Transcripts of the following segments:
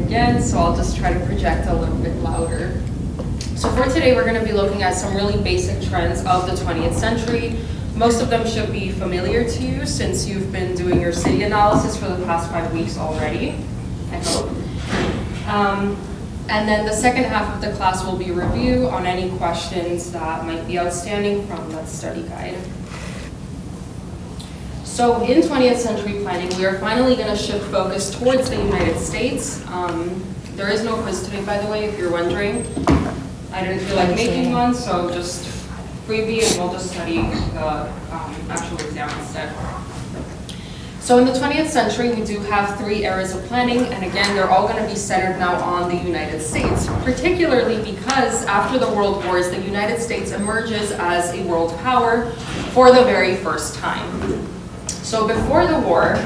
again, so I'll just try to project a little bit louder. So for today, we're going to be looking at some really basic trends of the 20th century. Most of them should be familiar to you since you've been doing your city analysis for the past 5 weeks already, I hope. And then the second half of the class will be review on any questions that might be outstanding from the study guide. So in 20th century planning, we are finally going to shift focus towards the United States. There is no quiz today, by the way, if you're wondering. I didn't feel like making one, so just freebie and we'll just study the actual exam instead. So in the 20th century, we do have 3 eras of planning, and again, they're all going to be centered now on the United States, particularly because after the World Wars, the United States emerges as a world power for the very first time. So before the war,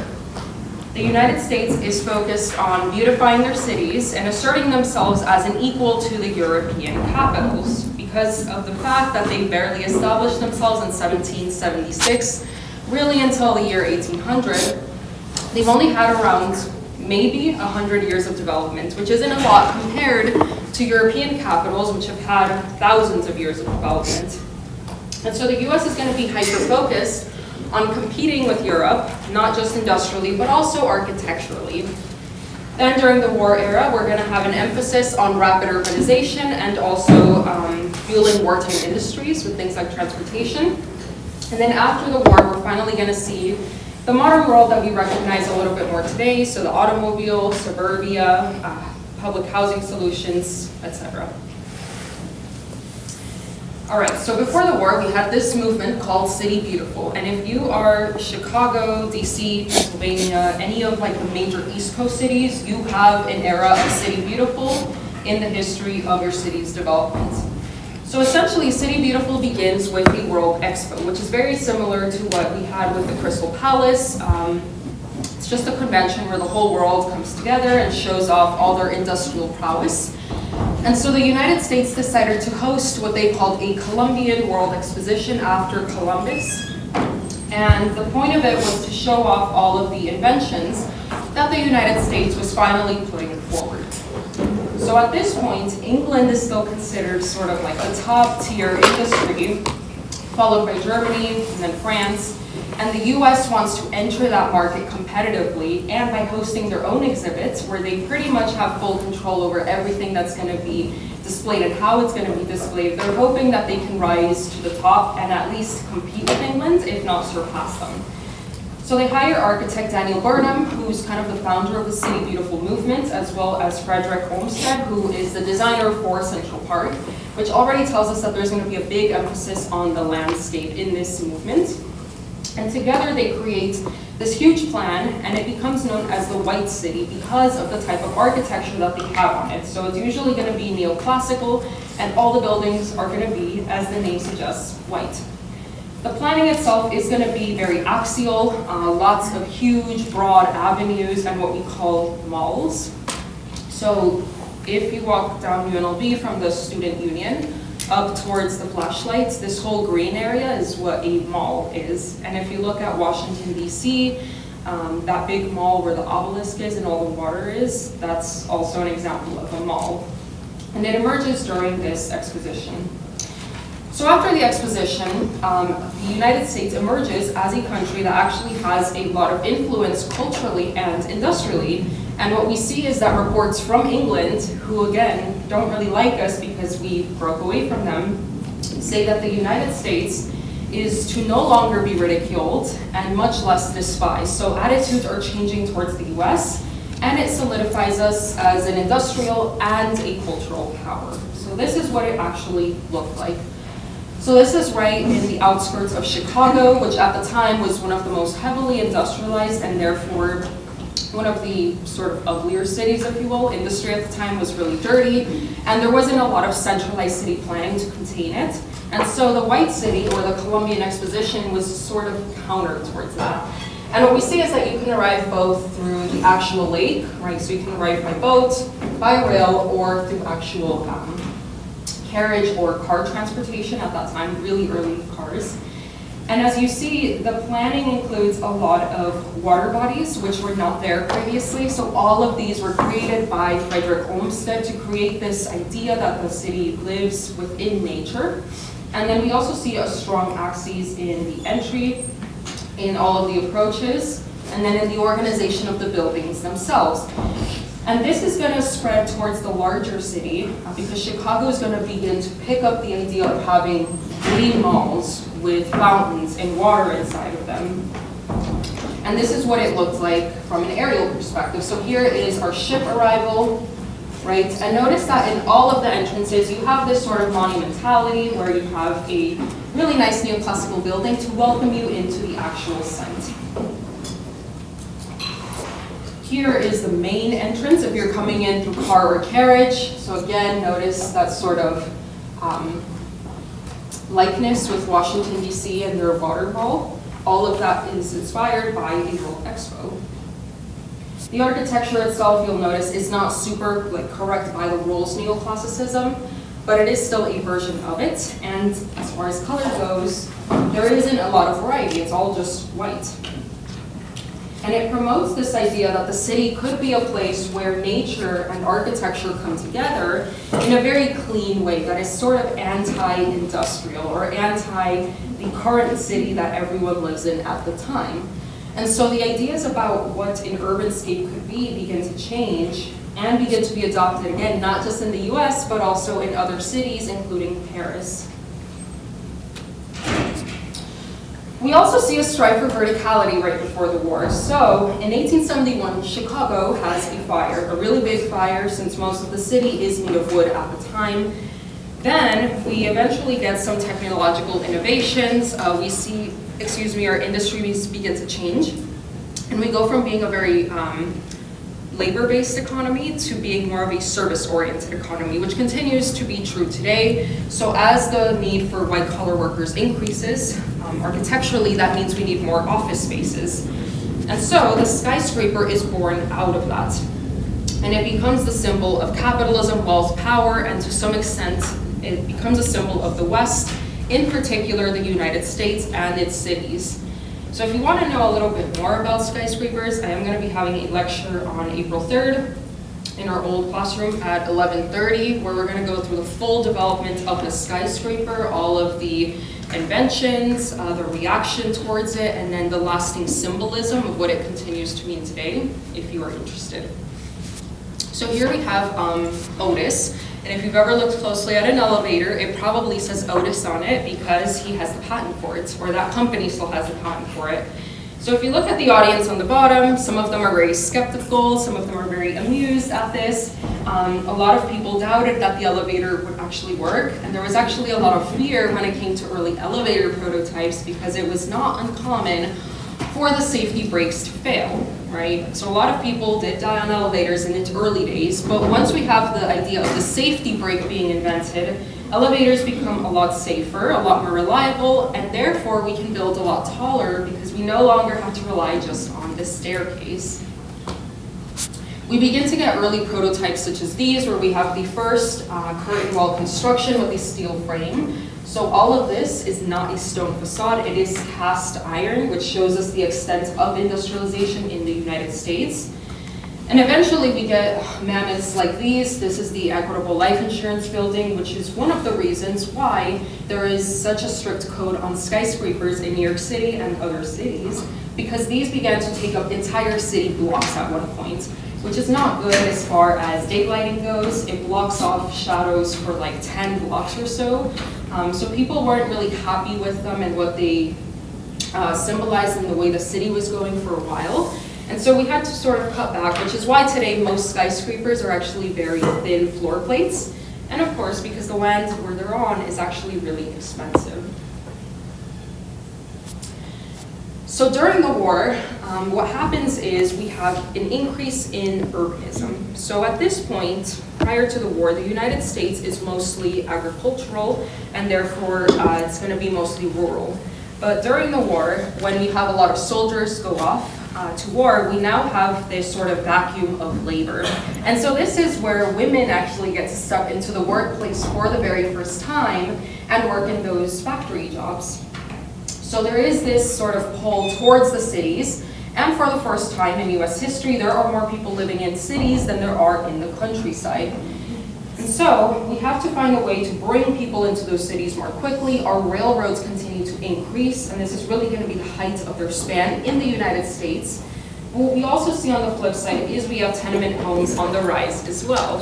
the United States is focused on beautifying their cities and asserting themselves as an equal to the European capitals because of the fact that they barely established themselves in 1776, really until the year 1800. They've only had around maybe 100 years of development, which isn't a lot compared to European capitals, which have had thousands of years of development. And so the US is going to be hyper-focused on competing with Europe, not just industrially, but also architecturally. Then during the war era, we're going to have an emphasis on rapid urbanization and also fueling wartime industries with things like transportation. And then after the war, we're finally going to see the modern world that we recognize a little bit more today, so the automobile, suburbia, public housing solutions, etc. All right, so before the war, we had this movement called City Beautiful. And if you are Chicago, DC, Pennsylvania, any of like the major East Coast cities, you have an era of City Beautiful in the history of your city's development. So essentially, City Beautiful begins with the World Expo, which is very similar to what we had with the Crystal Palace. It's just a convention where the whole world comes together and shows off all their industrial prowess. And so the United States decided to host what they called a Columbian World Exposition after Columbus. And the point of it was to show off all of the inventions that the United States was finally putting forward. So at this point, England is still considered sort of like the top tier industry, followed by Germany and then France. And the US wants to enter that market competitively and by hosting their own exhibits where they pretty much have full control over everything that's going to be displayed and how it's going to be displayed. They're hoping that they can rise to the top and at least compete with England, if not surpass them. So they hire architect Daniel Burnham, who's kind of the founder of the City Beautiful movement, as well as Frederick Olmsted, who is the designer for Central Park, which already tells us that there's going to be a big emphasis on the landscape in this movement. And together they create this huge plan, and it becomes known as the White City because of the type of architecture that they have on it. So it's usually going to be neoclassical, and all the buildings are going to be, as the name suggests, white. The planning itself is going to be very axial, lots of huge, broad avenues, and what we call malls. So if you walk down UNLV from the Student Union, up towards the flashlights, this whole green area is what a mall is. And if you look at Washington, DC, that big mall where the obelisk is and all the water is, that's also an example of a mall. And it emerges during this exposition. So after the exposition, the United States emerges as a country that actually has a lot of influence culturally and industrially. And what we see is that reports from England, who again don't really like us because we broke away from them, say that the United States is to no longer be ridiculed and much less despised. So attitudes are changing towards the US, and it solidifies us as an industrial and a cultural power. So this is what it actually looked like. So this is right in the outskirts of Chicago, which at the time was one of the most heavily industrialized and therefore one of the sort of uglier cities, if you will. Industry at the time was really dirty, and there wasn't a lot of centralized city planning to contain it. And so the White City, or the Columbian Exposition, was sort of counter towards that. And what we see is that you can arrive both through the actual lake, right? So you can arrive by boat, by rail, or through actual carriage or car transportation at that time, really early cars. And as you see, the planning includes a lot of water bodies, which were not there previously. So all of these were created by Frederick Olmsted to create this idea that the city lives within nature. And then we also see a strong axis in the entry, in all of the approaches, and then in the organization of the buildings themselves. And this is going to spread towards the larger city because Chicago is going to begin to pick up the idea of having green malls with fountains and water inside of them. And this is what it looked like from an aerial perspective. So here is our ship arrival, right? And notice that in all of the entrances, you have this sort of monumentality where you have a really nice neoclassical building to welcome you into the actual site. Here is the main entrance if you're coming in through car or carriage. So again, notice that sort of likeness with Washington, D.C. and their water wall. All of that is inspired by the World Expo. The architecture itself, you'll notice, is not super correct by the rules neoclassicism, but it is still a version of it. And as far as color goes, there isn't a lot of variety. It's all just white. And it promotes this idea that the city could be a place where nature and architecture come together in a very clean way that is sort of anti-industrial or anti the current city that everyone lives in at the time. And so the ideas about what an urban scape could be begin to change and begin to be adopted again, not just in the US, but also in other cities, including Paris. We also see a strive for verticality right before the war. So in 1871, Chicago has a fire, a really big fire, since most of the city is made of wood at the time. Then we eventually get some technological innovations. We see, our industries begin to change. And we go from being a very labor-based economy to being more of a service-oriented economy, which continues to be true today. So as the need for white-collar workers increases, architecturally, that means we need more office spaces. And so the skyscraper is born out of that. And it becomes the symbol of capitalism, wealth, power, and to some extent, it becomes a symbol of the West, in particular the United States and its cities. So if you want to know a little bit more about skyscrapers, I am going to be having a lecture on April 3rd in our old classroom at 11:30, where we're going to go through the full development of the skyscraper, all of the inventions, the reaction towards it, and then the lasting symbolism of what it continues to mean today, if you are interested. So here we have Otis. And if you've ever looked closely at an elevator, it probably says Otis on it because he has the patent for it, or that company still has the patent for it. So if you look at the audience on the bottom, some of them are very skeptical, some of them are very amused at this. A lot of people doubted that the elevator would actually work, and there was actually a lot of fear when it came to early elevator prototypes because it was not uncommon for the safety brakes to fail, right? So a lot of people did die on elevators in its early days, but once we have the idea of the safety brake being invented, elevators become a lot safer, a lot more reliable, and therefore we can build a lot taller because we no longer have to rely just on the staircase. We begin to get early prototypes such as these, where we have the first curtain wall construction with a steel frame. So all of this is not a stone facade, it is cast iron, which shows us the extent of industrialization in the United States. And eventually we get mammoths like these. This is the Equitable Life Insurance building, which is one of the reasons why there is such a strict code on skyscrapers in New York City and other cities, because these began to take up entire city blocks at one point, which is not good as far as daylighting goes. It blocks off shadows for like 10 blocks or so. So people weren't really happy with them and what they symbolized in the way the city was going for a while. And so we had to sort of cut back, which is why today most skyscrapers are actually very thin floor plates. And of course, because the land where they're on is actually really expensive. So during the war, what happens is we have an increase in urbanism. So at this point, prior to the war, the United States is mostly agricultural, and therefore it's going to be mostly rural. But during the war, when we have a lot of soldiers go off to war, we now have this sort of vacuum of labor. And so this is where women actually get to step into the workplace for the very first time and work in those factory jobs. So there is this sort of pull towards the cities, and for the first time in US history, there are more people living in cities than there are in the countryside. And so we have to find a way to bring people into those cities more quickly. Our railroads continue to increase, and this is really going to be the height of their span in the United States. What we also see on the flip side is we have tenement homes on the rise as well.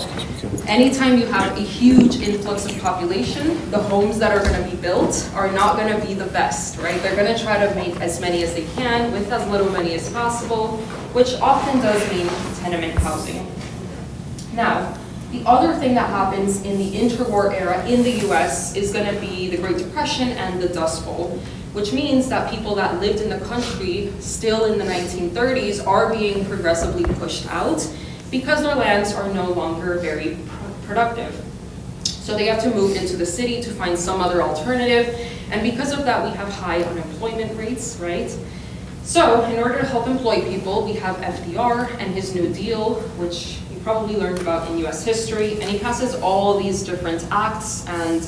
Anytime you have a huge influx of population, the homes that are going to be built are not going to be the best, right? They're going to try to make as many as they can with as little money as possible, which often does mean tenement housing. Now, the other thing that happens in the interwar era in the US is going to be the Great Depression and the Dust Bowl, which means that people that lived in the country still in the 1930s are being progressively pushed out because their lands are no longer very productive. So they have to move into the city to find some other alternative, and because of that we have high unemployment rates, right? So in order to help employ people, we have FDR and his New Deal, which you probably learned about in US history, and he passes all these different acts and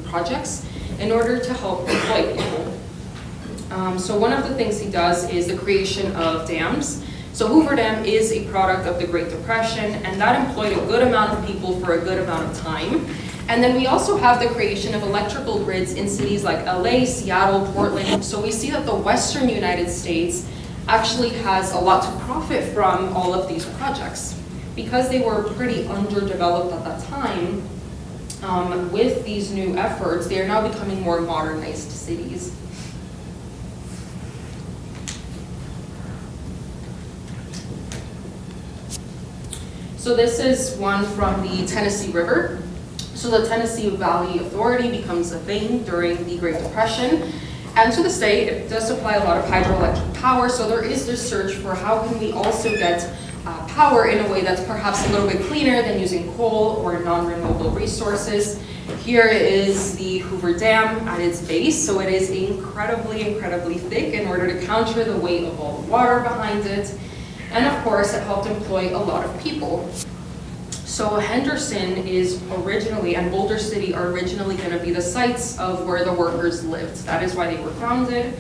projects in order to help employ people. So one of the things he does is the creation of dams. So Hoover Dam is a product of the Great Depression, and that employed a good amount of people for a good amount of time. And then we also have the creation of electrical grids in cities like LA, Seattle, Portland. So we see that the Western United States actually has a lot to profit from all of these projects. Because they were pretty underdeveloped at that time, with these new efforts, they are now becoming more modernized cities. So this is one from the Tennessee River. So the Tennessee Valley Authority becomes a thing during the Great Depression. And to this day, it does supply a lot of hydroelectric power. So there is this search for how can we also get power in a way that's perhaps a little bit cleaner than using coal or non-renewable resources. Here is the Hoover Dam at its base. So it is incredibly, incredibly thick in order to counter the weight of all the water behind it. And of course, it helped employ a lot of people. So Henderson is originally, and Boulder City are originally going to be the sites of where the workers lived. That is why they were founded.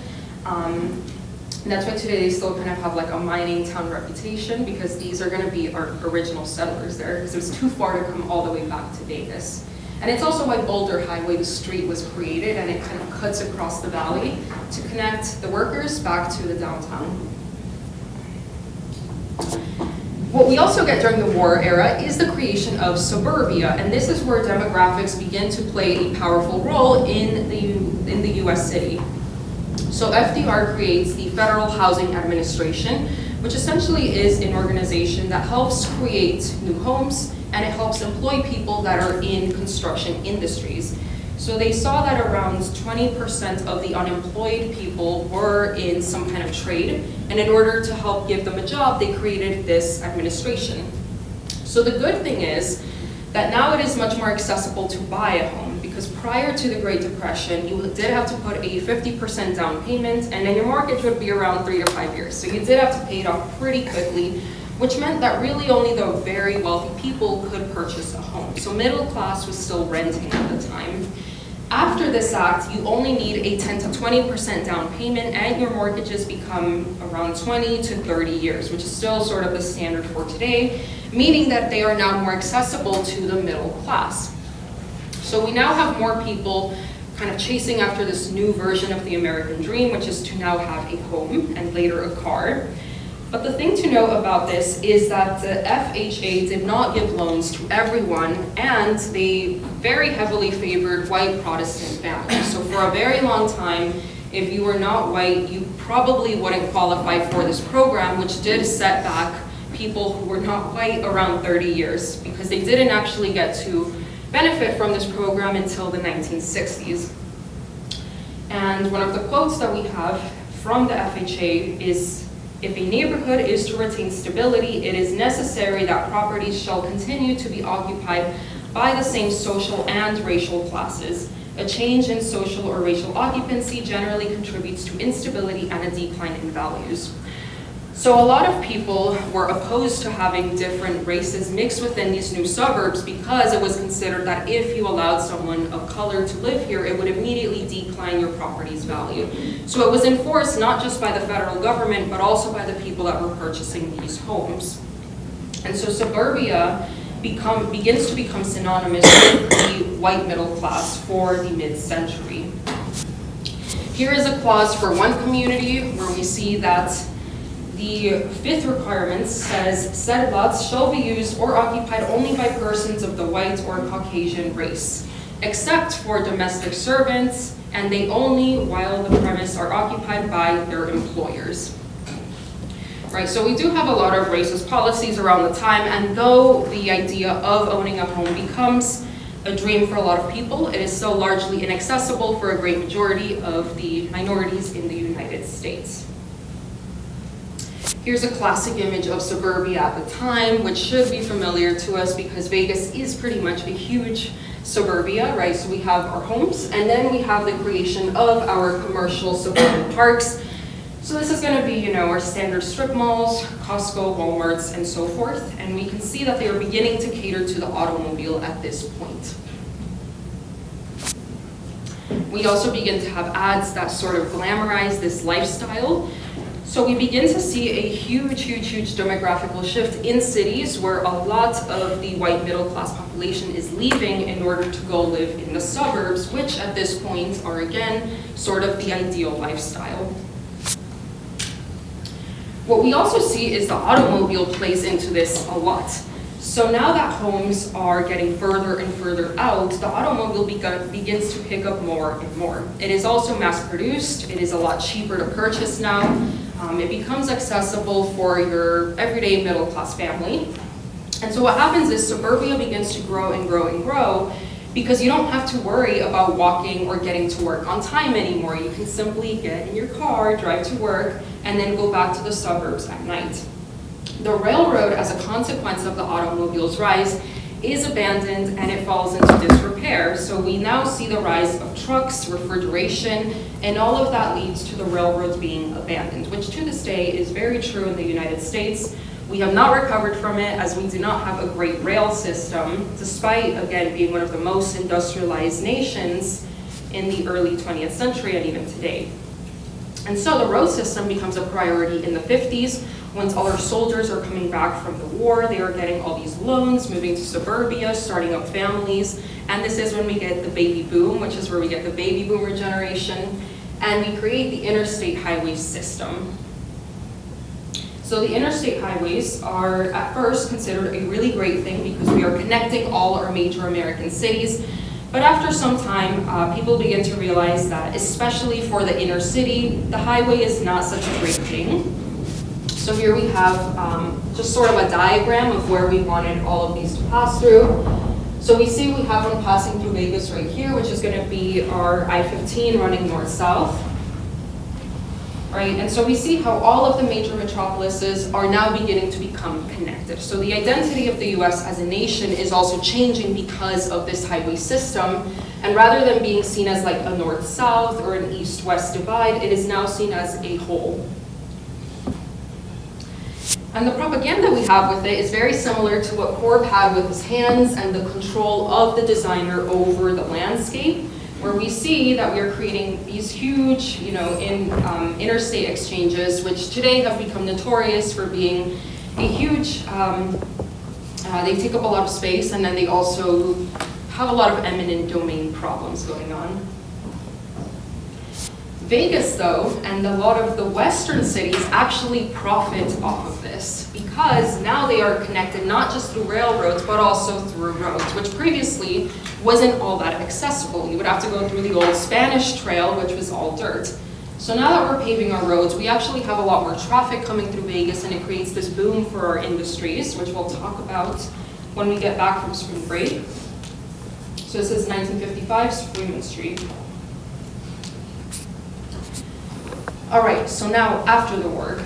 And that's why today they still kind of have like a mining town reputation, because these are going to be our original settlers there, because it was too far to come all the way back to Vegas. And it's also why Boulder Highway, the street, was created, and it kind of cuts across the valley to connect the workers back to the downtown. What we also get during the war era is the creation of suburbia, and this is where demographics begin to play a powerful role in the US city. So FDR creates the Federal Housing Administration, which essentially is an organization that helps create new homes, and it helps employ people that are in construction industries. So they saw that around 20% of the unemployed people were in some kind of trade, and in order to help give them a job, they created this administration. So the good thing is that now it is much more accessible to buy a home, because prior to the Great Depression, you did have to put a 50% down payment, and then your mortgage would be around 3 to 5 years. So you did have to pay it off pretty quickly, which meant that really only the very wealthy people could purchase a home. So middle class was still renting at the time. After this act, you only need a 10 to 20% down payment, and your mortgages become around 20 to 30 years, which is still sort of the standard for today, meaning that they are now more accessible to the middle class. So we now have more people kind of chasing after this new version of the American dream, which is to now have a home and later a car. But the thing to know about this is that the FHA did not give loans to everyone, and they very heavily favored white Protestant families. So for a very long time, if you were not white, you probably wouldn't qualify for this program, which did set back people who were not white around 30 years, because they didn't actually get to benefit from this program until the 1960s. And one of the quotes that we have from the FHA is, "If a neighborhood is to retain stability, it is necessary that properties shall continue to be occupied by the same social and racial classes. A change in social or racial occupancy generally contributes to instability and a decline in values." So a lot of people were opposed to having different races mixed within these new suburbs because it was considered that if you allowed someone of color to live here, it would immediately decline your property's value. So it was enforced not just by the federal government, but also by the people that were purchasing these homes. And so suburbia begins to become synonymous with the white middle class for the mid-century. Here is a clause for one community where we see that the fifth requirement says, said lots shall be used or occupied only by persons of the white or Caucasian race, except for domestic servants, and they only while the premise are occupied by their employers. Right, so we do have a lot of racist policies around the time, and though the idea of owning a home becomes a dream for a lot of people, it is still largely inaccessible for a great majority of the minorities in the United States. Here's a classic image of suburbia at the time, which should be familiar to us because Vegas is pretty much a huge suburbia, right? So we have our homes, and then we have the creation of our commercial suburban parks. So this is going to be, our standard strip malls, Costco, Walmarts, and so forth. And we can see that they are beginning to cater to the automobile at this point. We also begin to have ads that sort of glamorize this lifestyle. So we begin to see a huge demographical shift in cities where a lot of the white middle class population is leaving in order to go live in the suburbs, which at this point are again sort of the ideal lifestyle. What we also see is the automobile plays into this a lot. So now that homes are getting further and further out, the automobile begins to pick up more and more. It is also mass produced, it is a lot cheaper to purchase now. It becomes accessible for your everyday middle class family. And so what happens is suburbia begins to grow and grow and grow because you don't have to worry about walking or getting to work on time anymore. You can simply get in your car, drive to work, and then go back to the suburbs at night. The railroad, as a consequence of the automobile's rise, is abandoned and it falls into disrepair. So we now see the rise of trucks, refrigeration, and all of that leads to the railroads being abandoned, which to this day is very true in the United States. We have not recovered from it as we do not have a great rail system, despite, again, being one of the most industrialized nations in the early 20th century and even today. And so the road system becomes a priority in the 50s. Once all our soldiers are coming back from the war, they are getting all these loans, moving to suburbia, starting up families. And this is when we get the baby boom, which is where we get the baby boomer generation. And we create the interstate highway system. So the interstate highways are at first considered a really great thing because we are connecting all our major American cities. But after some time, people begin to realize that, especially for the inner city, the highway is not such a great thing. So here we have just sort of a diagram of where we wanted all of these to pass through. So we see we have one passing through Vegas right here, which is going to be our I-15 running north-south. Right, and so we see how all of the major metropolises are now beginning to become connected. So the identity of the US as a nation is also changing because of this highway system. And rather than being seen as like a north-south or an east-west divide, it is now seen as a whole. And the propaganda we have with it is very similar to what Corb had with his hands and the control of the designer over the landscape, where we see that we are creating these huge, interstate exchanges, which today have become notorious for being a huge, they take up a lot of space, and then they also have a lot of eminent domain problems going on. Vegas, though, and a lot of the Western cities actually profit off of this because now they are connected not just through railroads, but also through roads, which previously wasn't all that accessible. You would have to go through the old Spanish Trail, which was all dirt. So now that we're paving our roads, we actually have a lot more traffic coming through Vegas, and it creates this boom for our industries, which we'll talk about when we get back from spring break. So this is 1955 Freeman Street. All right, so now after the war,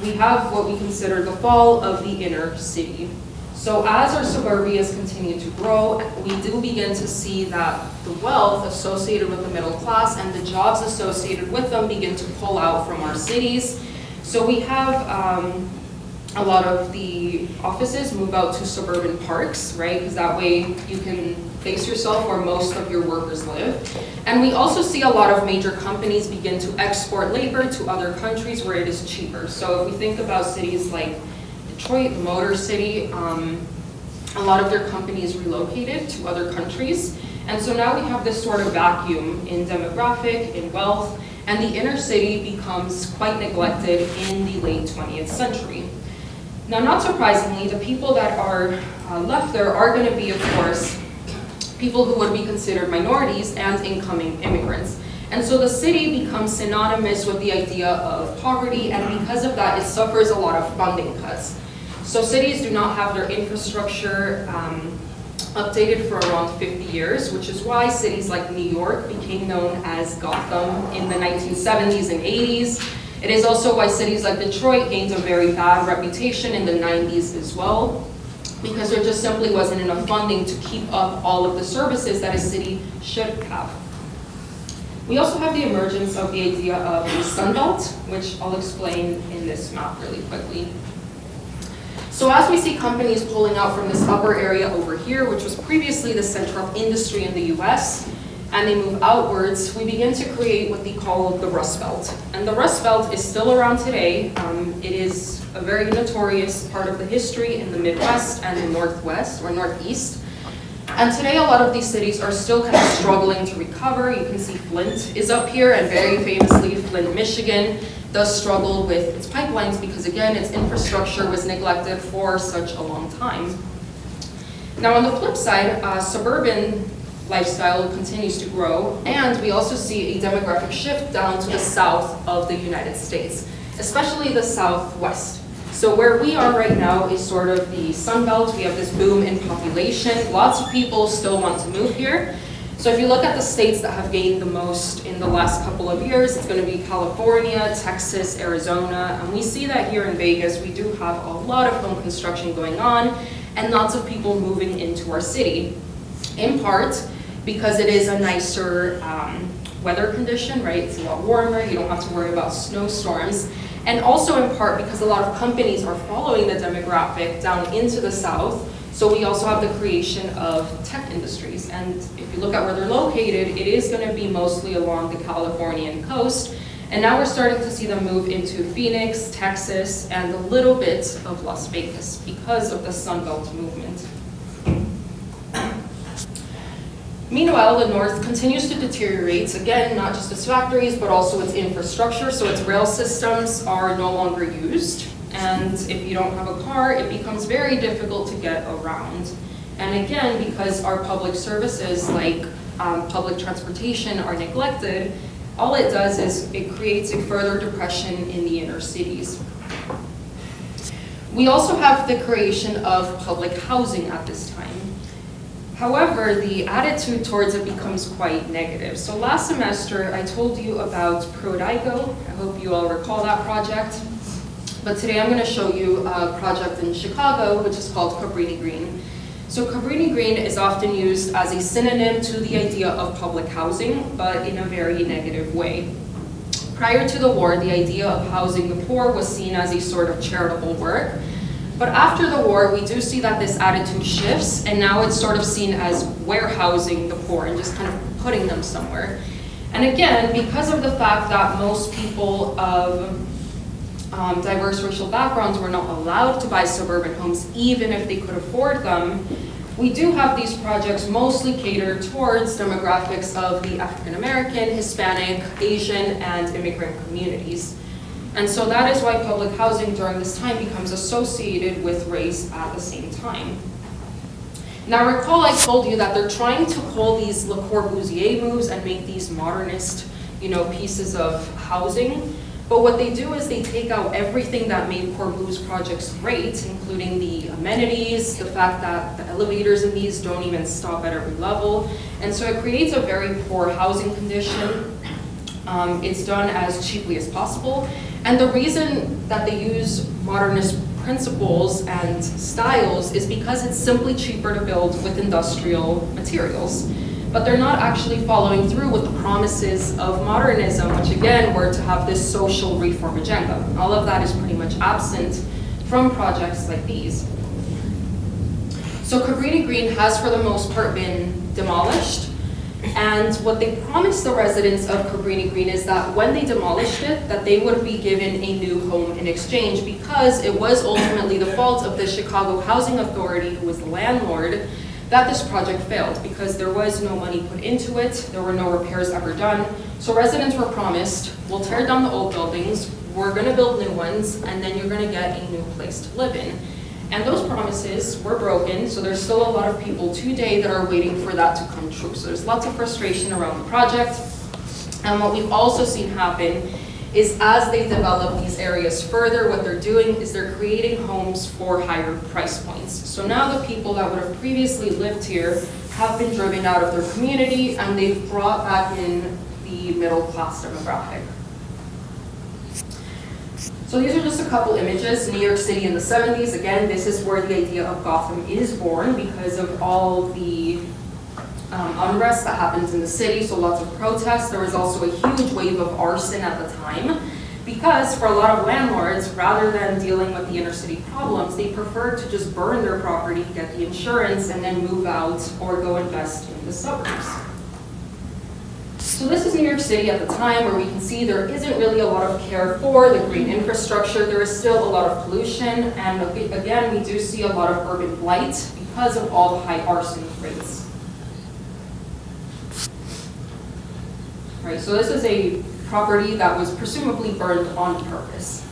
we have what we consider the fall of the inner city. So as our suburbias continue to grow, we do begin to see that the wealth associated with the middle class and the jobs associated with them begin to pull out from our cities. So we have a lot of the offices move out to suburban parks, right? Because that way you can base yourself where most of your workers live. And we also see a lot of major companies begin to export labor to other countries where it is cheaper. So if we think about cities like Detroit, Motor City, a lot of their companies relocated to other countries. And so now we have this sort of vacuum in demographic, in wealth, and the inner city becomes quite neglected in the late 20th century. Now, not surprisingly, the people that are left there are going to be, of course, people who would be considered minorities and incoming immigrants. And so the city becomes synonymous with the idea of poverty, and because of that, it suffers a lot of funding cuts. So cities do not have their infrastructure updated for around 50 years, which is why cities like New York became known as Gotham in the 1970s and 80s. It is also why cities like Detroit gained a very bad reputation in the 90s as well, because there just simply wasn't enough funding to keep up all of the services that a city should have. We also have the emergence of the idea of the Sun Belt, which I'll explain in this map really quickly. So as we see companies pulling out from this upper area over here, which was previously the center of industry in the US, and they move outwards, we begin to create what they call the Rust Belt. And the Rust Belt is still around today. It is a very notorious part of the history in the Midwest and the Northwest or Northeast. And today a lot of these cities are still kind of struggling to recover. You can see Flint is up here, and very famously Flint, Michigan does struggle with its pipelines because, again, its infrastructure was neglected for such a long time. Now on the flip side, suburban lifestyle continues to grow, and we also see a demographic shift down to the south of the United States, especially the southwest. So where we are right now is sort of the Sun Belt. We have this boom in population. Lots of people still want to move here. So if you look at the states that have gained the most in the last couple of years, it's going to be California, Texas, Arizona, and we see that here in Vegas. We do have a lot of home construction going on and lots of people moving into our city, in part because it is a nicer weather condition, right? It's a lot warmer, you don't have to worry about snowstorms. And also in part because a lot of companies are following the demographic down into the south. So we also have the creation of tech industries. And if you look at where they're located, it is going to be mostly along the Californian coast. And now we're starting to see them move into Phoenix, Texas, and a little bit of Las Vegas because of the Sun Belt movement. Meanwhile, the North continues to deteriorate. Again, not just its factories, but also its infrastructure. So its rail systems are no longer used. And if you don't have a car, it becomes very difficult to get around. And again, because our public services like public transportation are neglected, all it does is it creates a further depression in the inner cities. We also have the creation of public housing at this time. However, the attitude towards it becomes quite negative. So last semester, I told you about Prodaigo. I hope you all recall that project. But today I'm going to show you a project in Chicago, which is called Cabrini Green. So Cabrini Green is often used as a synonym to the idea of public housing, but in a very negative way. Prior to the war, the idea of housing the poor was seen as a sort of charitable work. But after the war, we do see that this attitude shifts, and now it's sort of seen as warehousing the poor and just kind of putting them somewhere. And again, because of the fact that most people of diverse racial backgrounds were not allowed to buy suburban homes, even if they could afford them, we do have these projects mostly catered towards demographics of the African American, Hispanic, Asian, and immigrant communities. And so that is why public housing during this time becomes associated with race at the same time. Now recall I told you that they're trying to pull these Le Corbusier moves and make these modernist, pieces of housing. But what they do is they take out everything that made Corbu's projects great, including the amenities, the fact that the elevators in these don't even stop at every level. And so it creates a very poor housing condition. It's done as cheaply as possible. And the reason that they use modernist principles and styles is because it's simply cheaper to build with industrial materials. but they're not actually following through with the promises of modernism, which again were to have this social reform agenda. All of that is pretty much absent from projects like these. So Cabrini Green has for the most part been demolished, and what they promised the residents of Cabrini Green is that when they demolished it, that they would be given a new home in exchange, because it was ultimately the fault of the Chicago Housing Authority, who was the landlord, that this project failed, because there was no money put into it, there were no repairs ever done. So residents were promised, we'll tear down the old buildings, we're gonna build new ones, and then you're gonna get a new place to live in. And those promises were broken, so there's still a lot of people today that are waiting for that to come true. So there's lots of frustration around the project. And what we've also seen happen is as they develop these areas further, what they're doing is they're creating homes for higher price points. So now the people that would have previously lived here have been driven out of their community, and they've brought back in the middle class demographic. So these are just a couple images. New York City in the 70s. Again, this is where the idea of Gotham is born because of all the unrest that happens in the city, so lots of protests. There was also a huge wave of arson at the time because for a lot of landlords, rather than dealing with the inner city problems, they preferred to just burn their property, get the insurance, and then move out or go invest in the suburbs. So this is New York City at the time, where we can see there isn't really a lot of care for the green infrastructure. There is still a lot of pollution, and again, we do see a lot of urban blight because of all the high arson rates. All right, so this is a property that was presumably burned on purpose.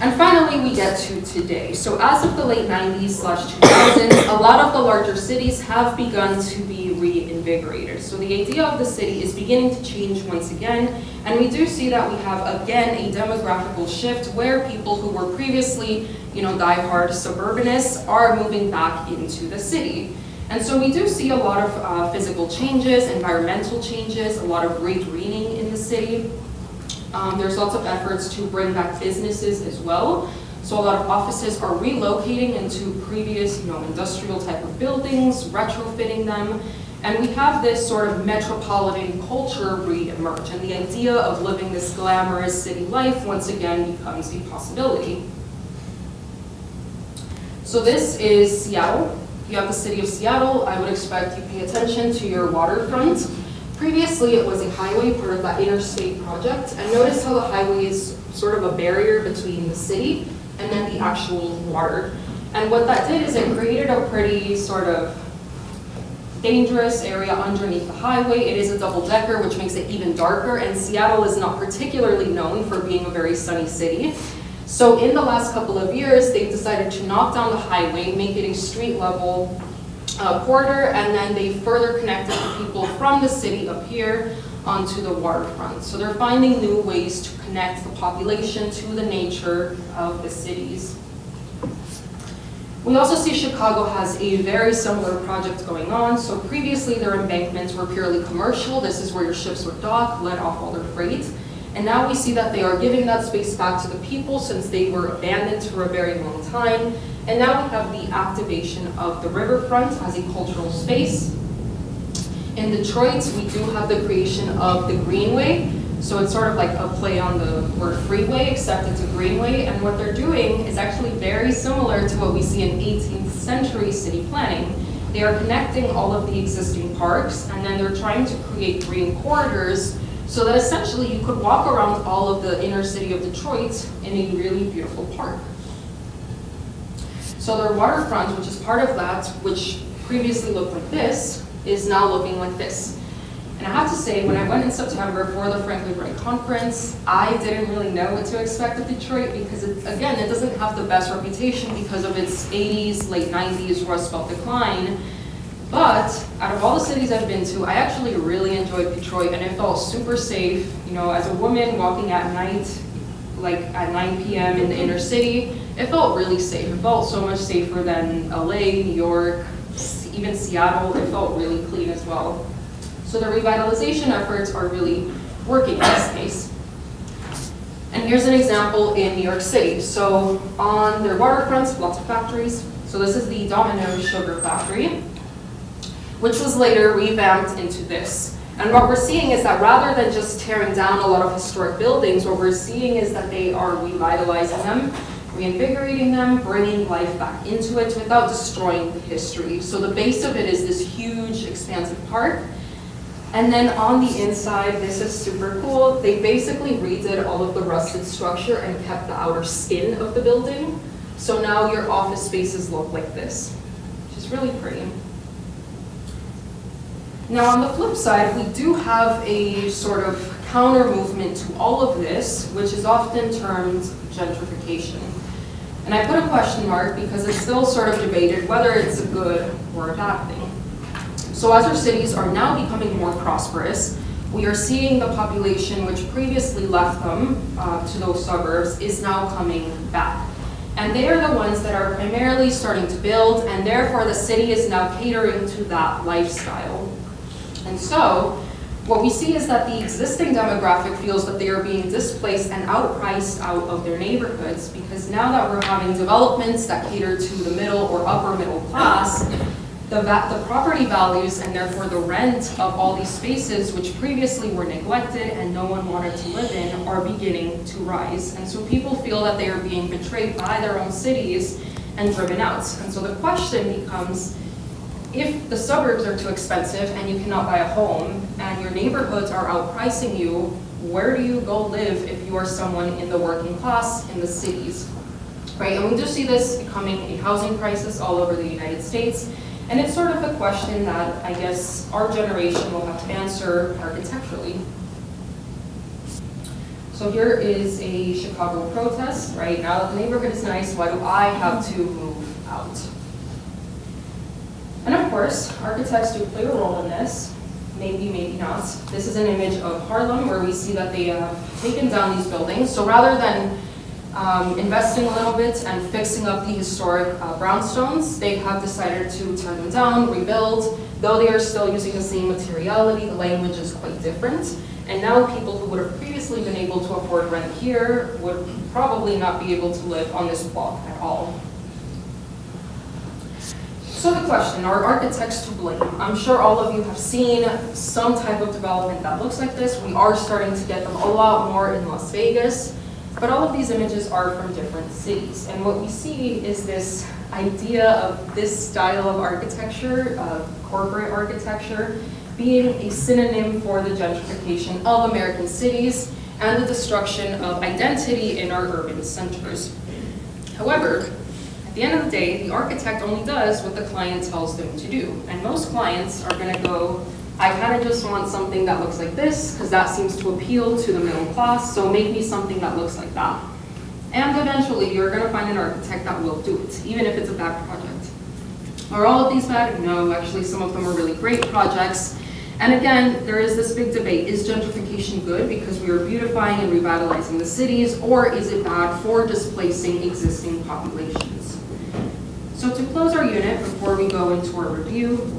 And finally, we get to today. So as of the late 90s/2000s, a lot of the larger cities have begun to be reinvigorated. So the idea of the city is beginning to change once again, and we do see that we have, again, a demographical shift where people who were previously, diehard suburbanists are moving back into the city. And so we do see a lot of physical changes, environmental changes, a lot of re-greening in the city. There's lots of efforts to bring back businesses as well. So a lot of offices are relocating into previous, industrial type of buildings, retrofitting them. And we have this sort of metropolitan culture re-emerge. And the idea of living this glamorous city life once again becomes a possibility. So this is Seattle. You have the city of Seattle. I would expect you pay attention to your waterfront. Previously, it was a highway, part of that interstate project, and notice how the highway is sort of a barrier between the city and then the actual water. And what that did is it created a pretty sort of dangerous area underneath the highway. It is a double-decker, which makes it even darker, and Seattle is not particularly known for being a very sunny city. So in the last couple of years, they've decided to knock down the highway, make it a street-level corridor, and then they further connected the people from the city up here onto the waterfront. So they're finding new ways to connect the population to the nature of the cities. We also see Chicago has a very similar project going on. So previously their embankments were purely commercial. This is where your ships would dock, let off all their freight. And now we see that they are giving that space back to the people since they were abandoned for a very long time. And now we have the activation of the riverfront as a cultural space. In Detroit, we do have the creation of the Greenway. So it's sort of like a play on the word freeway, except it's a greenway. And what they're doing is actually very similar to what we see in 18th century city planning. They are connecting all of the existing parks, and then they're trying to create green corridors so that essentially you could walk around all of the inner city of Detroit in a really beautiful park. So their waterfront, which is part of that, which previously looked like this, is now looking like this. And I have to say, when I went in September for the Franklin Wright Conference, I didn't really know what to expect of Detroit because, it doesn't have the best reputation because of its 80s, late 90s Rust Belt decline. But out of all the cities I've been to, I actually really enjoyed Detroit, and it felt super safe. As a woman walking at night, like at 9 p.m. in the inner city, it felt really safe. It felt so much safer than LA, New York, even Seattle. It felt really clean as well. So the revitalization efforts are really working in this case. And here's an example in New York City. So on their waterfronts, lots of factories. So this is the Domino's Sugar Factory. which was later revamped into this. And what we're seeing is that rather than just tearing down a lot of historic buildings, what we're seeing is that they are revitalizing them, reinvigorating them, bringing life back into it without destroying the history. So the base of it is this huge, expansive park. And then on the inside, this is super cool. They basically redid all of the rusted structure and kept the outer skin of the building. So now your office spaces look like this, which is really pretty. Now on the flip side, we do have a sort of counter movement to all of this, which is often termed gentrification. And I put a question mark because it's still sort of debated whether it's a good or a bad thing. So as our cities are now becoming more prosperous, we are seeing the population which previously left them to those suburbs is now coming back. And they are the ones that are primarily starting to build, and therefore the city is now catering to that lifestyle. And so what we see is that the existing demographic feels that they are being displaced and outpriced out of their neighborhoods, because now that we're having developments that cater to the middle or upper middle class, the property values and therefore the rent of all these spaces, which previously were neglected and no one wanted to live in, are beginning to rise. And so people feel that they are being betrayed by their own cities and driven out. And so the question becomes, if the suburbs are too expensive and you cannot buy a home and your neighborhoods are outpricing you, where do you go live if you are someone in the working class in the cities, right? And we do see this becoming a housing crisis all over the United States. And it's sort of a question that I guess our generation will have to answer architecturally. So here is a Chicago protest, right? Now that the neighborhood is nice, why do I have to move out? And of course, architects do play a role in this, maybe, maybe not. This is an image of Harlem where we see that they have taken down these buildings. So rather than investing a little bit and fixing up the historic brownstones, they have decided to turn them down, rebuild. Though they are still using the same materiality, the language is quite different. And now people who would have previously been able to afford rent here would probably not be able to live on this block at all. So the question, are architects to blame? I'm sure all of you have seen some type of development that looks like this. We are starting to get them a lot more in Las Vegas. But all of these images are from different cities. And what we see is this idea of this style of architecture, corporate architecture, being a synonym for the gentrification of American cities and the destruction of identity in our urban centers. However, at the end of the day, the architect only does what the client tells them to do. And most clients are going to go, I kind of just want something that looks like this because that seems to appeal to the middle class, so make me something that looks like that. And eventually you're going to find an architect that will do it, even if it's a bad project. Are all of these bad? No, actually some of them are really great projects. And again, there is this big debate. Is gentrification good because we are beautifying and revitalizing the cities, or is it bad for displacing existing populations? So to close our unit, before we go into our review,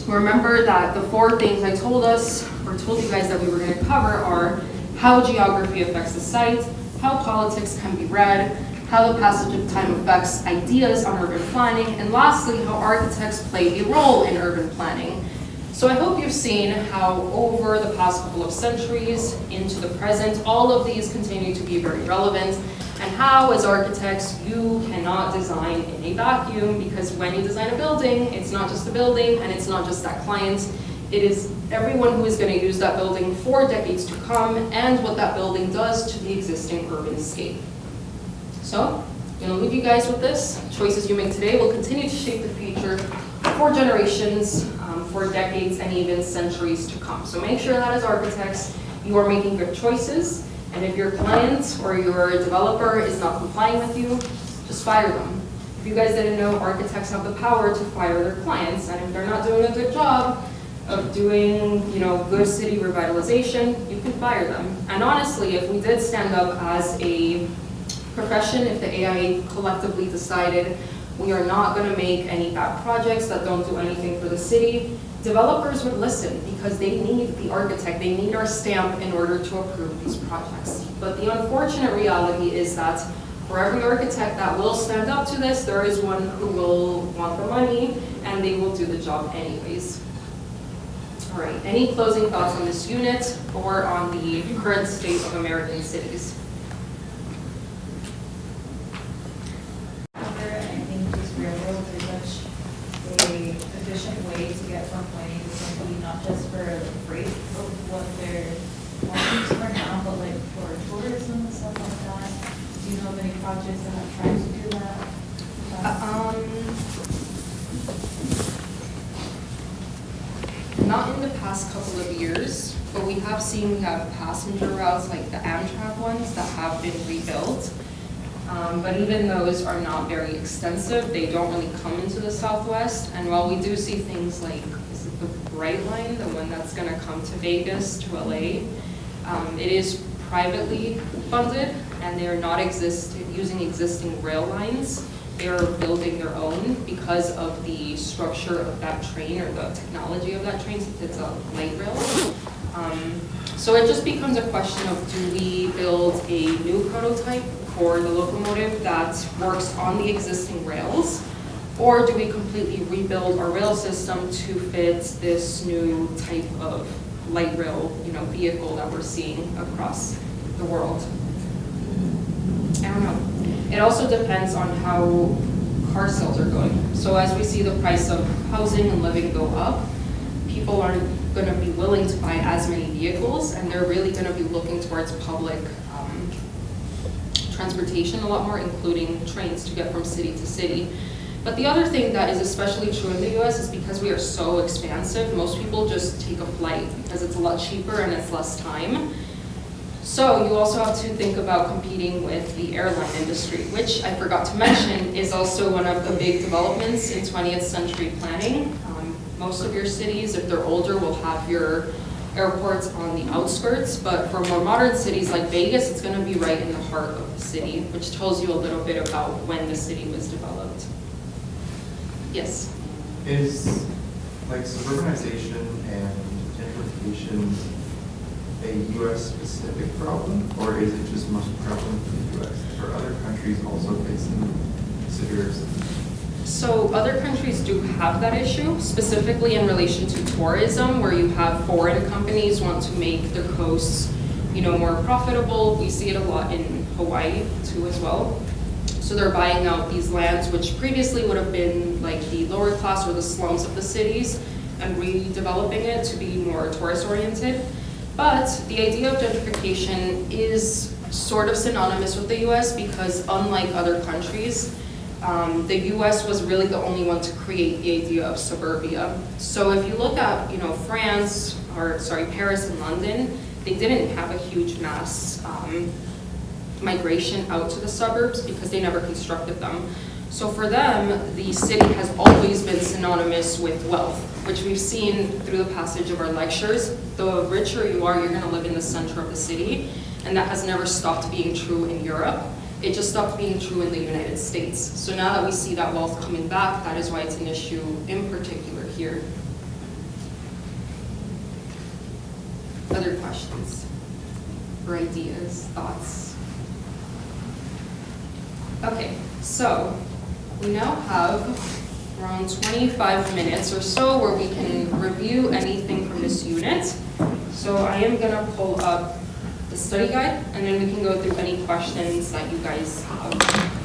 remember that the 4 things I told you guys that we were going to cover are how geography affects the site, how politics can be read, how the passage of time affects ideas on urban planning, and lastly, how architects play a role in urban planning. So I hope you've seen how over the past couple of centuries into the present, all of these continue to be very relevant, and how as architects you cannot design in a vacuum, because when you design a building, it's not just a building and it's not just that client, it is everyone who is going to use that building for decades to come and what that building does to the existing urban scape. So I'm going to leave you guys with this. Choices you make today will continue to shape the future for generations, for decades, and even centuries to come. So make sure that as architects, you are making good choices. And if your client or your developer is not complying with you, just fire them. If you guys didn't know, architects have the power to fire their clients, and if they're not doing a good job of doing, good city revitalization, you can fire them. And honestly, if we did stand up as a profession, if the AIA collectively decided we are not going to make any bad projects that don't do anything for the city, developers would listen because they need the architect, they need our stamp in order to approve these projects. But the unfortunate reality is that for every architect that will stand up to this, there is one who will want the money and they will do the job anyways. All right, any closing thoughts on this unit or on the current state of American cities? I think these railroads are such a efficient way to get from point A to point B, not just for the freight of what they're wanting for now, but like for tourism and stuff like that. Do you know of any projects that have tried to do that? Not in the past couple of years, but we have passenger routes like the Amtrak ones that have been rebuilt. But even those are not very extensive. They don't really come into the Southwest. And while we do see things like, is it the Bright Line, the one that's gonna come to Vegas, to LA, it is privately funded and they're not using existing rail lines. They're building their own because of the structure of that train or the technology of that train, since it's a light rail. So it just becomes a question of, do we build a new prototype for the locomotive that works on the existing rails, or do we completely rebuild our rail system to fit this new type of light rail, vehicle that we're seeing across the world? I don't know. It also depends on how car sales are going. So as we see the price of housing and living go up, people aren't going to be willing to buy as many vehicles, and they're really going to be looking towards public transportation a lot more, including trains to get from city to city. But the other thing that is especially true in the US is because we are so expansive, most people just take a flight because it's a lot cheaper and it's less time. So you also have to think about competing with the airline industry, which I forgot to mention is also one of the big developments in 20th century planning. Most of your cities, if they're older, will have your airports on the outskirts, but for more modern cities like Vegas, it's going to be right in the heart of the city, which tells you a little bit about when the city was developed. Yes? Is suburbanization and gentrification a U.S. specific problem, or is it just most prevalent in the U.S.? Are other countries also facing severe? So other countries do have that issue, specifically in relation to tourism, where you have foreign companies want to make their coasts, more profitable. We see it a lot in Hawaii too as well. So they're buying out these lands, which previously would have been like the lower class or the slums of the cities, and redeveloping it to be more tourist oriented. But the idea of gentrification is sort of synonymous with the US because unlike other countries, the US was really the only one to create the idea of suburbia. So if you look at, Paris and London, they didn't have a huge mass migration out to the suburbs because they never constructed them. So for them, the city has always been synonymous with wealth, which we've seen through the passage of our lectures. The richer you are, you're gonna live in the center of the city, and that has never stopped being true in Europe. It just stopped being true in the United States. So now that we see that wealth coming back, that is why it's an issue in particular here. Other questions or ideas, thoughts? Okay, so we now have around 25 minutes or so where we can review anything from this unit. So I am gonna pull up the study guide, and then we can go through any questions that you guys have.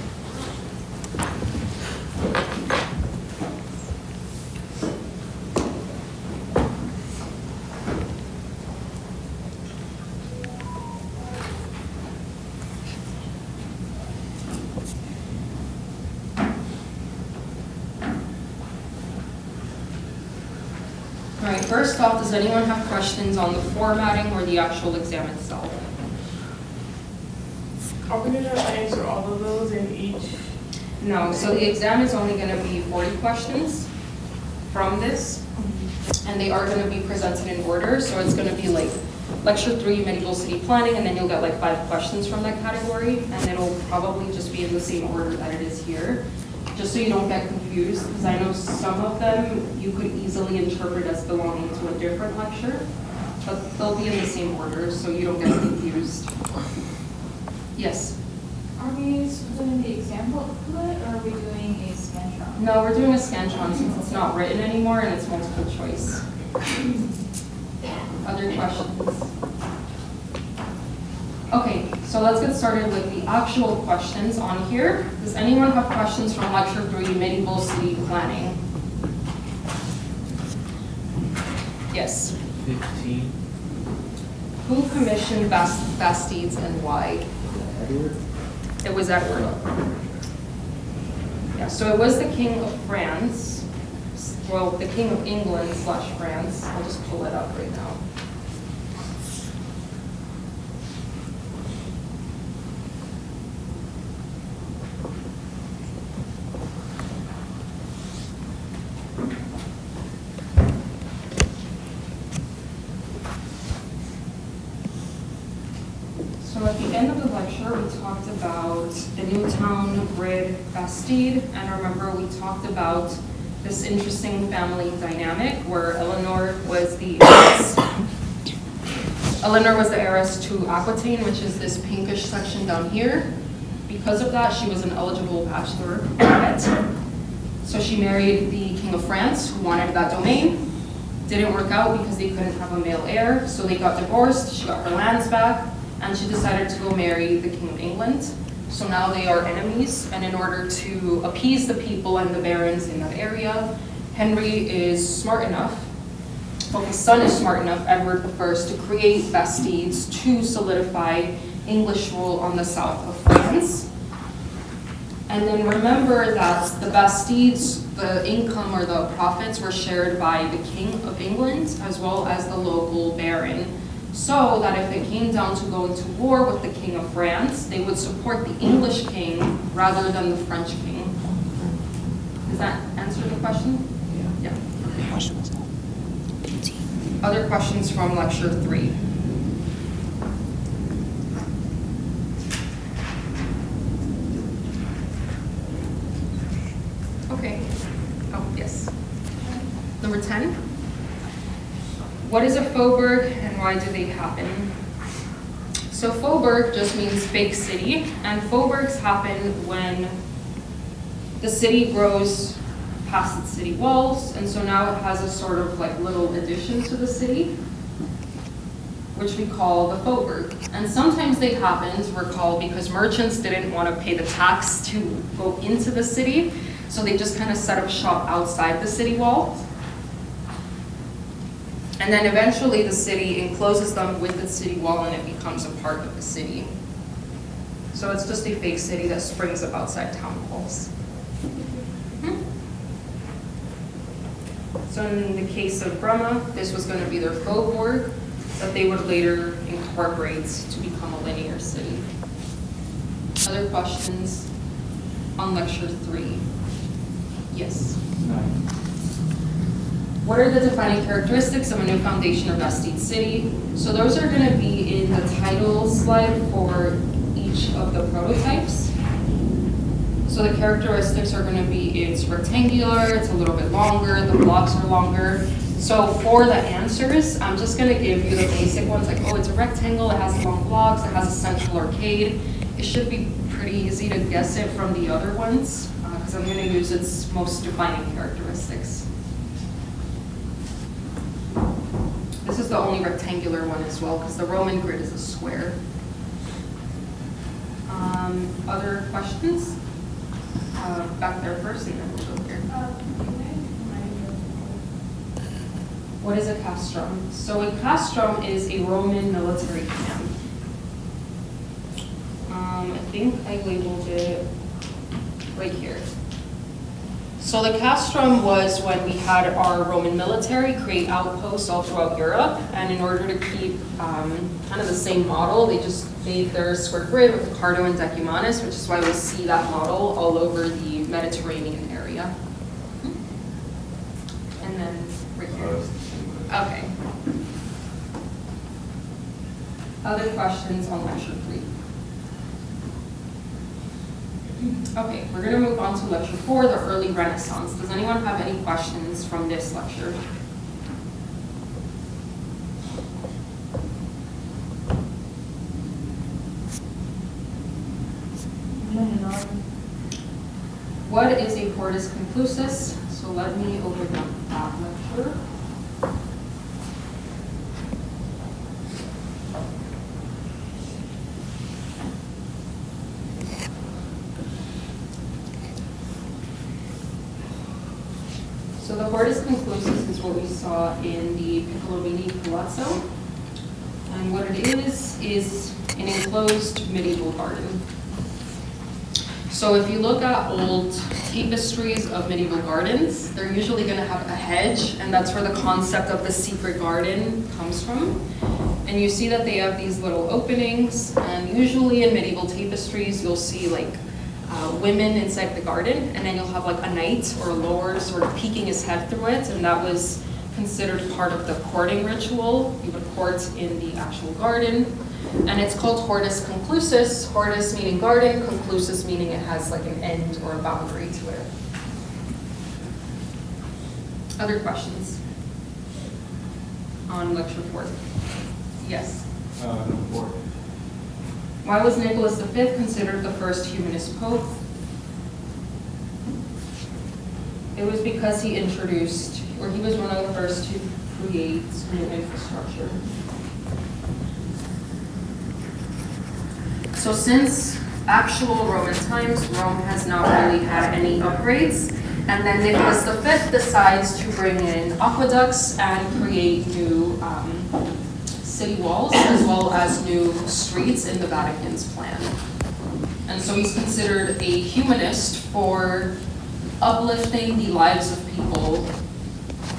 All right, first off, does anyone have questions on the formatting or the actual exam itself? Are we gonna answer all of those in each? No, so the exam is only gonna be 40 questions from this, and they are gonna be presented in order, so it's gonna be like Lecture 3, Medieval City Planning, and then you'll get like 5 questions from that category, and it'll probably just be in the same order that it is here, just so you don't get confused, because I know some of them you could easily interpret as belonging to a different lecture, but they'll be in the same order, so you don't get confused. Yes? Are we doing the exam booklet, or are we doing a Scantron? No, we're doing a Scantron since it's not written anymore and it's multiple choice. Other questions? Okay, so let's get started with the actual questions on here. Does anyone have questions from lecture 3, medieval city planning? Yes. 15. Who commissioned Bastides and why? Edward? It was Edward. Yeah, so it was the King of France, well, the King of England / France. I'll just pull it up right now. So at the end of the lecture, we talked about the Newtown grid Bastide, and remember we talked about this interesting family dynamic where Eleanor was the heiress. Eleanor was the heiress to Aquitaine, which is this pinkish section down here. Because of that, she was an eligible bachelorette. So she married the King of France, who wanted that domain. Didn't work out because they couldn't have a male heir, so they got divorced. She got her lands back, and she decided to go marry the King of England. So now they are enemies, and in order to appease the people and the barons in that area, Henry is smart enough, well, his son is smart enough, Edward I, to create Bastides to solidify English rule on the south of France. And then remember that the Bastides, the income or the profits were shared by the King of England as well as the local baron. So that if it came down to going to war with the King of France, they would support the English king rather than the French king. Does that answer the question? Yeah. Other questions from lecture 3? Okay. Oh, yes. Number 10. What is a faubourg and why do they happen? So faubourg just means fake city, and faubourgs happen when the city grows past its city walls, and so now it has a sort of like little addition to the city, which we call the faubourg. And sometimes they happened, recall, because merchants didn't want to pay the tax to go into the city, so they just kind of set up shop outside the city wall. And then eventually the city encloses them with the city wall and it becomes a part of the city. So it's just a fake city that springs up outside town walls. So in the case of Brema, this was going to be their faubourg that they would later incorporate to become a linear city. Other questions on lecture 3? Yes? 9. What are the defining characteristics of a new foundation or Bastide city? So those are going to be in the title slide for each of the prototypes. So the characteristics are going to be it's rectangular, it's a little bit longer, the blocks are longer. So for the answers, I'm just going to give you the basic ones like, oh, it's a rectangle, it has long blocks, it has a central arcade. It should be pretty easy to guess it from the other ones because I'm going to use its most defining characteristics. This is the only rectangular one as well, because the Roman grid is a square. Other questions? Back there first, and then we'll go here. What is a castrum? So a castrum is a Roman military camp. I think I labeled it right here. So the castrum was when we had our Roman military create outposts all throughout Europe, and in order to keep kind of the same model, they just made their square grid with the Cardo and Decumanus, which is why we see that model all over the Mediterranean area. And then right here. Okay. Other questions on lecture 3? Okay, we're going to move on to lecture 4, the early Renaissance. Does anyone have any questions from this lecture? What is a portus conclusus? So let me open up that lecture. So the Hortus conclusus is what we saw in the Piccolovini Palazzo. And what it is an enclosed medieval garden. So if you look at old tapestries of medieval gardens, they're usually going to have a hedge, and that's where the concept of the secret garden comes from. And you see that they have these little openings, and usually in medieval tapestries, you'll see like women inside the garden, and then you'll have like a knight or a lord sort of peeking his head through it, and that was considered part of the courting ritual. You would court in the actual garden. And it's called Hortus conclusus, hortus meaning garden, conclusus meaning it has like an end or a boundary to it. Other questions on lecture 4? Yes? Number 4. Why was Nicholas V considered the first humanist pope? It was because he introduced, or he was one of the first to create new infrastructure. So since actual Roman times, Rome has not really had any upgrades, and then Nicholas V decides to bring in aqueducts and create new city walls, as well as new streets in the Vatican's plan. And so he's considered a humanist for uplifting the lives of people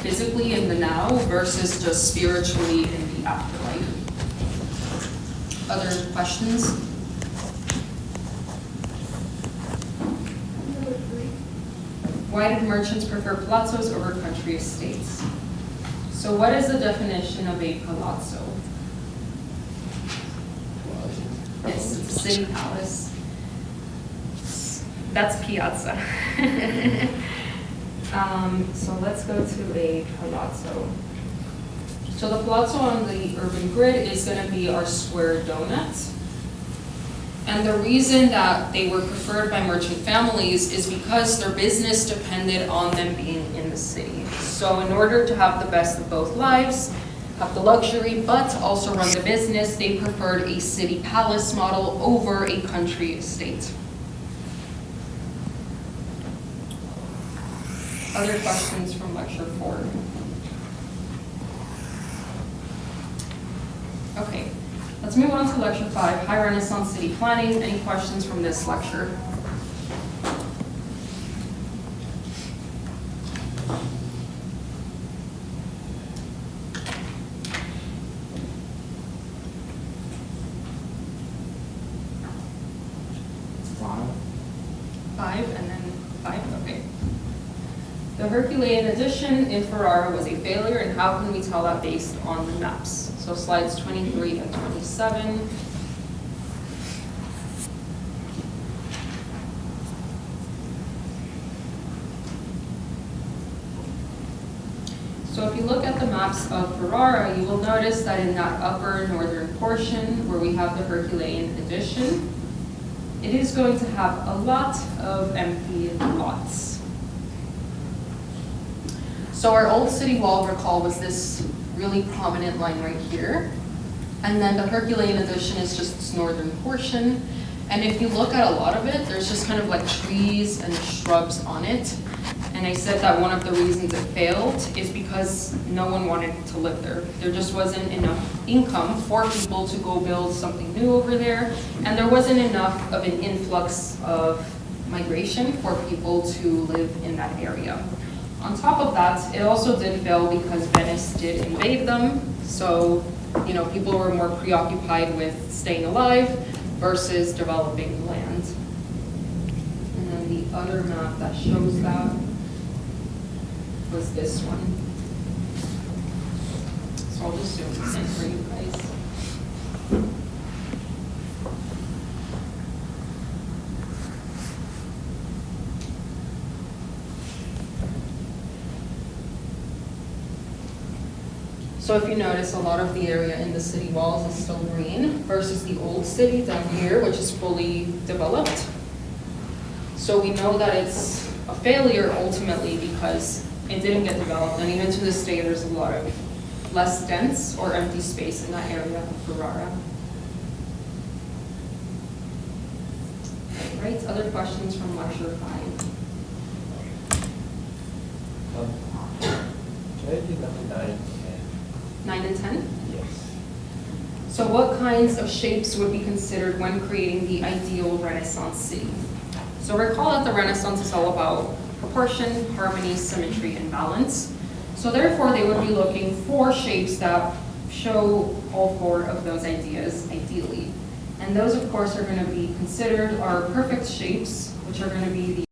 physically in the now versus just spiritually in the afterlife. Other questions? Why did merchants prefer palazzos over country estates? So what is the definition of a palazzo? It's a city palace. That's piazza. So let's go to a palazzo. So the palazzo on the urban grid is going to be our square donut. And the reason that they were preferred by merchant families is because their business depended on them being in the city. So in order to have the best of both lives, have the luxury, but also run the business, they preferred a city palace model over a country estate. Other questions from lecture 4? Okay. Let's move on to lecture 5, High Renaissance City Planning. Any questions from this lecture? Five, and then 5, okay. The Herculean edition in Ferrara was a failure, and how can we tell that based on the maps? So slides 23 and 27. So if you look at the maps of Ferrara, you will notice that in that upper northern portion where we have the Herculean edition, it is going to have a lot of empty lots. So our old city wall, recall, was this really prominent line right here. And then the Herculean edition is just this northern portion. And if you look at a lot of it, there's just kind of like trees and shrubs on it. And I said that one of the reasons it failed is because no one wanted to live there. There just wasn't enough income for people to go build something new over there. And there wasn't enough of an influx of migration for people to live in that area. On top of that, it also did fail because Venice did invade them. So, you know, people were more preoccupied with staying alive versus developing land. And then the other map that shows that was this one. So I'll just zoom this in for you guys. So if you notice, a lot of the area in the city walls is still green versus the old city down here, which is fully developed. So we know that it's a failure ultimately because it didn't get developed, and even to this day, there's a lot of less dense or empty space in that area of Ferrara. Right, other questions from lecture 5? Maybe number 9 and 10. 9 and 10? Yes. So what kinds of shapes would be considered when creating the ideal Renaissance city? So recall that the Renaissance is all about proportion, harmony, symmetry, and balance. So therefore, they would be looking for shapes that show all four of those ideas ideally. And those, of course, are going to be considered our perfect shapes, which are going to be the